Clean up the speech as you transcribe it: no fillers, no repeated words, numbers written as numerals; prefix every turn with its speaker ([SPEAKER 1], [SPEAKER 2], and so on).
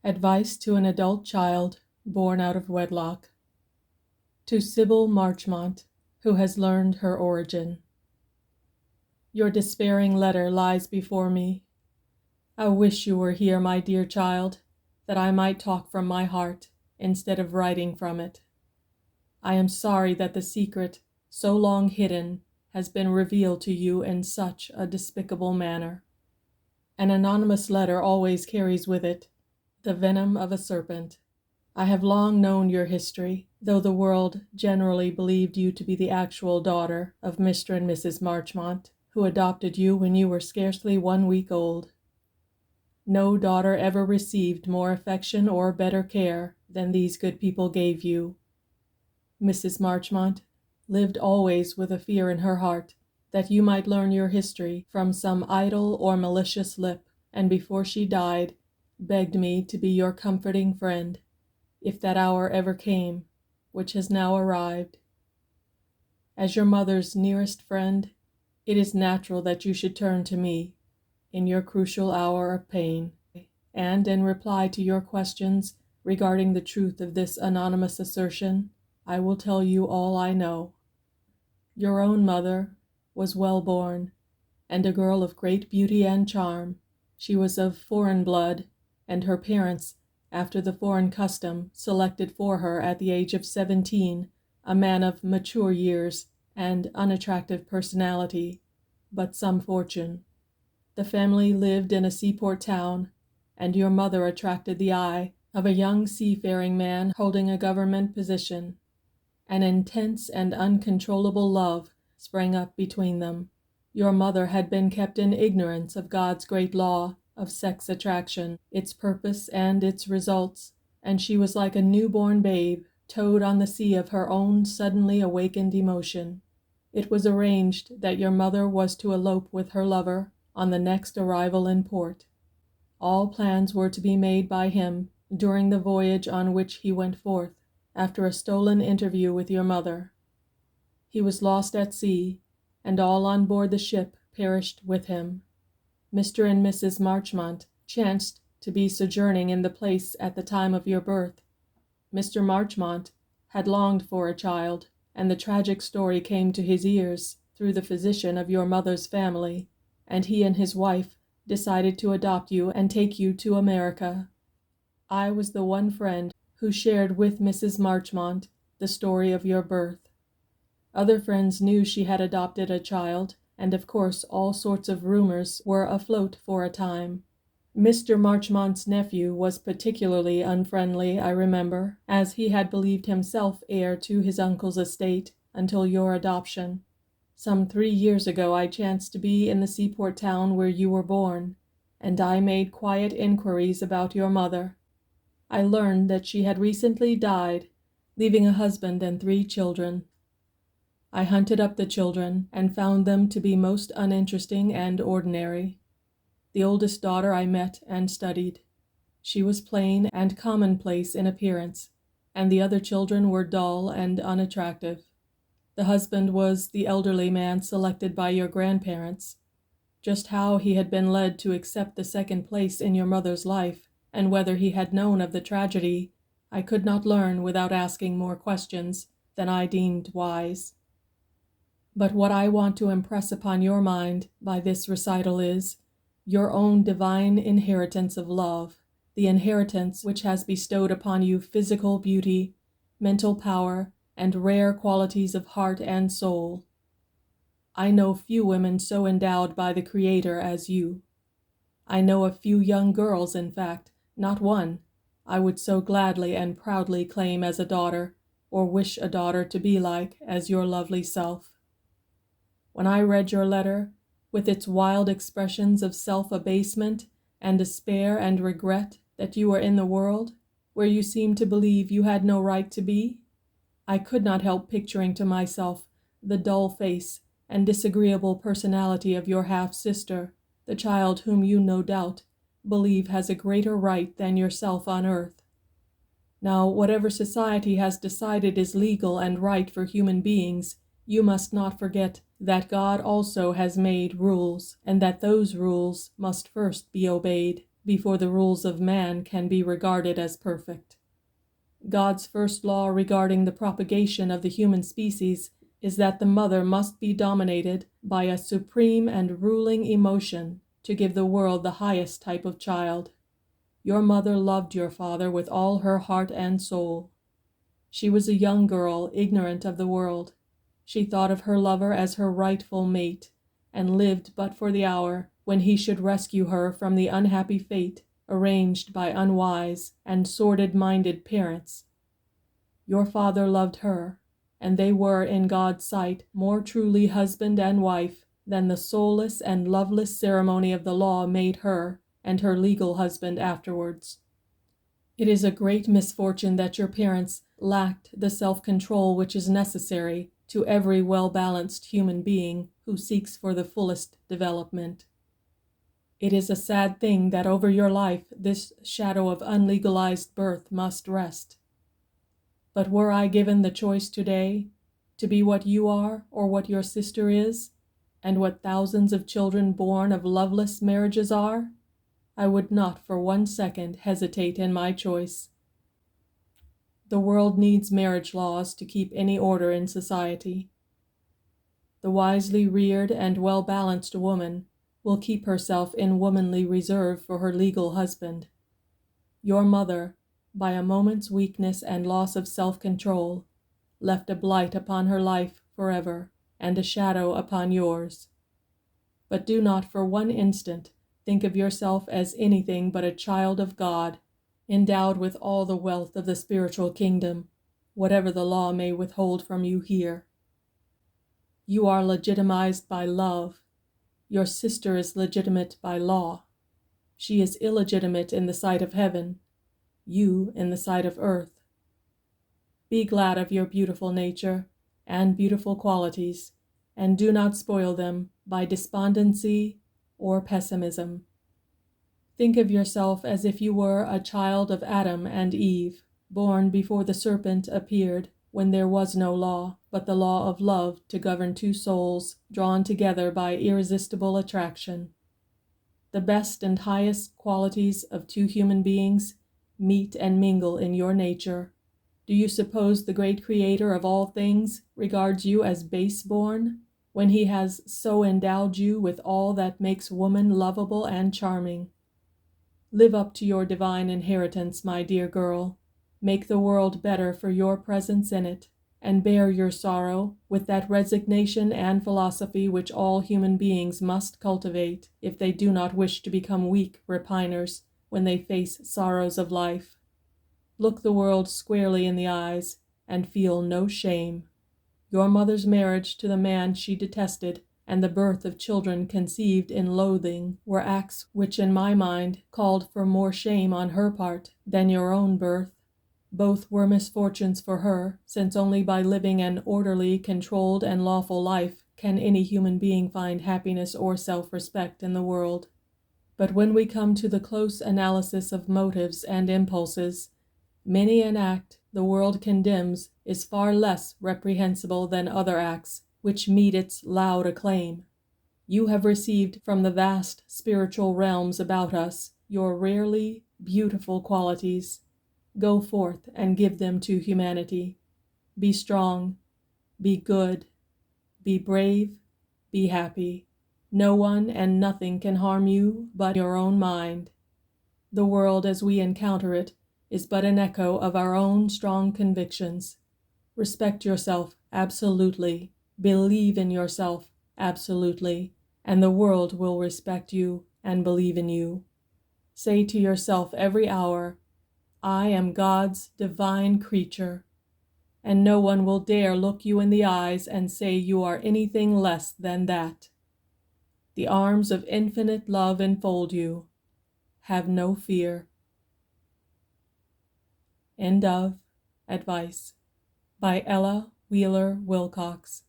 [SPEAKER 1] Advice to an adult child born out of wedlock. To Sybil Marchmont, who has learned her origin. Your despairing letter lies before me. I wish you were here, my dear child, that I might talk from my heart instead of writing from it. I am sorry that the secret, so long hidden, has been revealed to you in such a despicable manner. An anonymous letter always carries with it the venom of a serpent. I have long known your history, though the world generally believed you to be the actual daughter of Mr. and Mrs. Marchmont, who adopted you when you were scarcely 1 week old. No daughter ever received more affection or better care than these good people gave you. Mrs. Marchmont lived always with a fear in her heart that you might learn your history from some idle or malicious lip, and before she died, begged me to be your comforting friend, if that hour ever came, which has now arrived. As your mother's nearest friend, it is natural that you should turn to me in your crucial hour of pain, and in reply to your questions regarding the truth of this anonymous assertion, I will tell you all I know. Your own mother was well born, and a girl of great beauty and charm. She was of foreign blood, and her parents, after the foreign custom, selected for her at the age of 17 a man of mature years and unattractive personality, but some fortune. The family lived in a seaport town, and your mother attracted the eye of a young seafaring man holding a government position. An intense and uncontrollable love sprang up between them. Your mother had been kept in ignorance of God's great law of sex attraction, its purpose and its results, and she was like a newborn babe, towed on the sea of her own suddenly awakened emotion. It was arranged that your mother was to elope with her lover on the next arrival in port. All plans were to be made by him during the voyage on which he went forth, after a stolen interview with your mother. He was lost at sea, and all on board the ship perished with him. Mr. and Mrs. Marchmont chanced to be sojourning in the place at the time of your birth. Mr. Marchmont had longed for a child, and the tragic story came to his ears through the physician of your mother's family, and he and his wife decided to adopt you and take you to America. I was the one friend who shared with Mrs. Marchmont the story of your birth. Other friends knew she had adopted a child, and of course all sorts of rumors were afloat for a time. Mr. Marchmont's nephew was particularly unfriendly, I remember, as he had believed himself heir to his uncle's estate until your adoption. Some 3 years ago I chanced to be in the seaport town where you were born, and I made quiet inquiries about your mother. I learned that she had recently died, leaving a husband and 3 children. I hunted up the children and found them to be most uninteresting and ordinary. The oldest daughter I met and studied. She was plain and commonplace in appearance, and the other children were dull and unattractive. The husband was the elderly man selected by your grandparents. Just how he had been led to accept the second place in your mother's life, and whether he had known of the tragedy, I could not learn without asking more questions than I deemed wise. But what I want to impress upon your mind by this recital is your own divine inheritance of love, the inheritance which has bestowed upon you physical beauty, mental power, and rare qualities of heart and soul. I know few women so endowed by the Creator as you. I know of few young girls, in fact, not one, I would so gladly and proudly claim as a daughter, or wish a daughter to be like as your lovely self. When I read your letter, with its wild expressions of self-abasement and despair and regret that you were in the world, where you seemed to believe you had no right to be, I could not help picturing to myself the dull face and disagreeable personality of your half-sister, the child whom you no doubt believe has a greater right than yourself on earth. Now, whatever society has decided is legal and right for human beings, you must not forget that God also has made rules, and that those rules must first be obeyed. before the rules of man can be regarded as perfect. God's first law regarding the propagation of the human species is that the mother must be dominated by a supreme and ruling emotion to give the world the highest type of child. Your mother loved your father with all her heart and soul. She was a young girl, ignorant of the world. She thought of her lover as her rightful mate, and lived but for the hour when he should rescue her from the unhappy fate arranged by unwise and sordid-minded parents. Your father loved her, and they were in God's sight more truly husband and wife than the soulless and loveless ceremony of the law made her and her legal husband afterwards. It is a great misfortune that your parents lacked the self-control which is necessary to every well-balanced human being who seeks for the fullest development. It is a sad thing that over your life this shadow of unlegalized birth must rest. But were I given the choice today to be what you are or what your sister is, and what thousands of children born of loveless marriages are, I would not for 1 second hesitate in my choice. The world needs marriage laws to keep any order in society. The wisely reared and well-balanced woman will keep herself in womanly reserve for her legal husband. Your mother, by a moment's weakness and loss of self-control, left a blight upon her life forever and a shadow upon yours. But do not for 1 instant think of yourself as anything but a child of God, endowed with all the wealth of the spiritual kingdom, whatever the law may withhold from you here. You are legitimized by love. Your sister is legitimate by law. She is illegitimate in the sight of heaven, you in the sight of earth. Be glad of your beautiful nature and beautiful qualities, and do not spoil them by despondency or pessimism. Think of yourself as if you were a child of Adam and Eve, born before the serpent appeared, when there was no law but the law of love to govern 2 souls drawn together by irresistible attraction. The best and highest qualities of 2 human beings meet and mingle in your nature. Do you suppose the great Creator of all things regards you as base-born, when He has so endowed you with all that makes woman lovable and charming? Live up to your divine inheritance, my dear girl. Make the world better for your presence in it, and bear your sorrow with that resignation and philosophy which all human beings must cultivate if they do not wish to become weak repiners when they face sorrows of life. Look the world squarely in the eyes and feel no shame. Your mother's marriage to the man she detested and the birth of children conceived in loathing were acts which in my mind called for more shame on her part than your own birth. Both were misfortunes for her, since only by living an orderly, controlled, and lawful life can any human being find happiness or self-respect in the world. But when we come to the close analysis of motives and impulses, many an act the world condemns is far less reprehensible than other acts which meet its loud acclaim. You have received from the vast spiritual realms about us your rarely beautiful qualities. Go forth and give them to humanity. Be strong, be good, be brave, be happy. No one and nothing can harm you but your own mind. The world as we encounter it is but an echo of our own strong convictions. Respect yourself absolutely, believe in yourself absolutely, and the world will respect you and believe in you. Say to yourself every hour, I am God's divine creature, and no one will dare look you in the eyes and say you are anything less than that. The arms of infinite love enfold you. Have no fear. End of Advice by Ella Wheeler Wilcox.